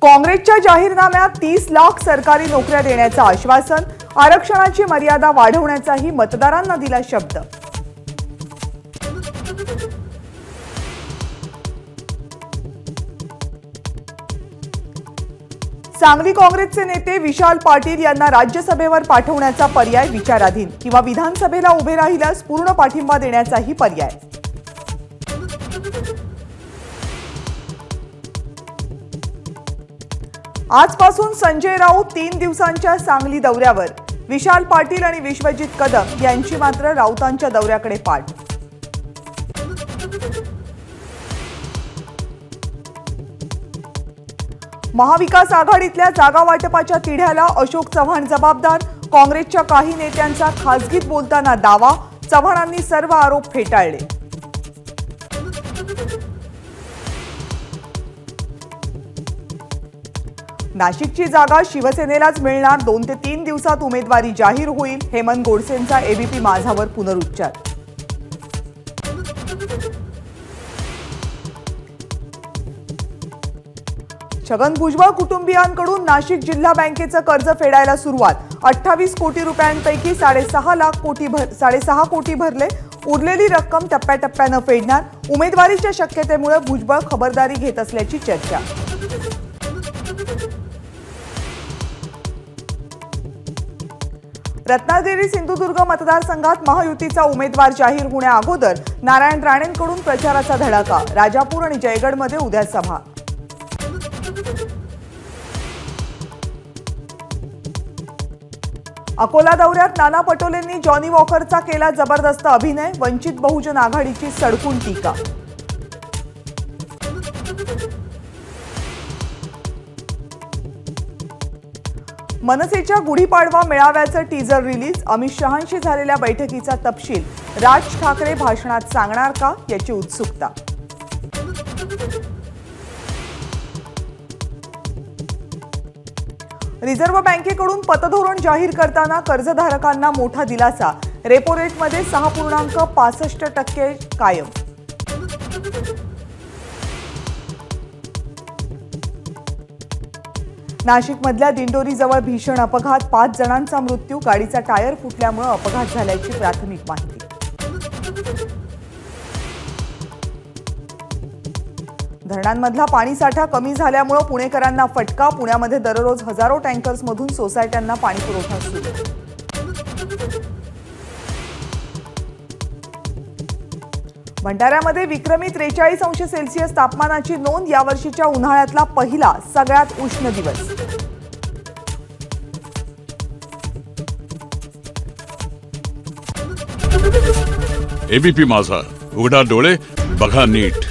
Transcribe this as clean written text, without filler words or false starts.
काँग्रेसच्या जाहीरनाम्यात 30 लाख सरकारी नोकऱ्या देण्याचं आश्वासन, आरक्षणाची मर्यादा वाढवण्याचाही मतदारांना दिला शब्द। सांगली काँग्रेसचे नेते विशाल पाटील यांना राज्यसभेवर पाठवण्याचा पर्याय विचाराधीन किंवा विधानसभेला उभे राहिल्यास पूर्ण पाठिंबा देण्याचाही पर्याय। आजपासून संजय राऊत 3 दिवसांच्या सांगली दौऱ्यावर, विशाल पाटील आणि विश्वजित कदम यांची मात्र राऊतांच्या दौऱ्याकडे पाठ। महाविकास आघाडीतल्या जागा वाटपाच्या तिढ्याला अशोक चव्हाण जबाबदार, काँग्रेसच्या काही नेत्यांचा खासगीत बोलताना दावा, चव्हाणांनी सर्व आरोप फेटाळले। नाशिकची जागा शिवसेनेलाच मिळणार, 2 ते 3 दिवसात उमेदवारी जाहीर होईल, हेमंत गोडसेंचा एबीपी माझावर पुनरुच्चार। छगन भुजबळ कुटुंबियांकडून नाशिक जिल्हा बँकेचं कर्ज फेडायला सुरुवात, 28 कोटी रुपयांपैकी 6.5 कोटी भरले, उरलेली रक्कम टप्प्याटप्प्यानं फेडणार, उमेदवारीच्या शक्यतेमुळे भुजबळ खबरदारी घेत असल्याची चर्चा। रत्नागिरी सिंधुदुर्ग मतदारसंघात महायुतीचा उमेदवार जाहीर होण्याअगोदर नारायण राणेंकडून प्रचाराचा धडाका, राजापूर आणि जयगडमध्ये उद्या सभा। अकोला दौऱ्यात नाना पटोलेंनी जॉनी वॉकरचा केला जबरदस्त अभिनय, वंचित बहुजन आघाडीची सडकून टीका। मनसेच्या गुढीपाडवा मेळाव्याचं टीजर रिलीज, अमित शहांशी झालेल्या बैठकीचा तपशील राज ठाकरे भाषणात सांगणार का, याची उत्सुकता। रिझर्व्ह बँकेकडून पतधोरण जाहीर करताना कर्जधारकांना मोठा दिलासा, रेपो रेटमध्ये 6.65% कायम। नाशिकमधल्या दिंडोरीजवळ भीषण अपघात, 5 जणांचा मृत्यू, गाडीचा टायर फुटल्यामुळे अपघात झाल्याची प्राथमिक माहिती। धरणांमधला पाणीसाठा कमी झाल्यामुळे पुणेकरांना फटका, पुण्यामध्ये दररोज हजारो टँकर्समधून सोसायट्यांना पाणीपुरवठा सुरू। भंडाऱ्यामध्ये विक्रमी 43 अंश सेल्सिअस तापमानाची नोंद, यावर्षीच्या उन्हाळ्यातला पहिला सगळ्यात उष्ण दिवस। एबीपी माझा, उघडा डोळे बघा नीट।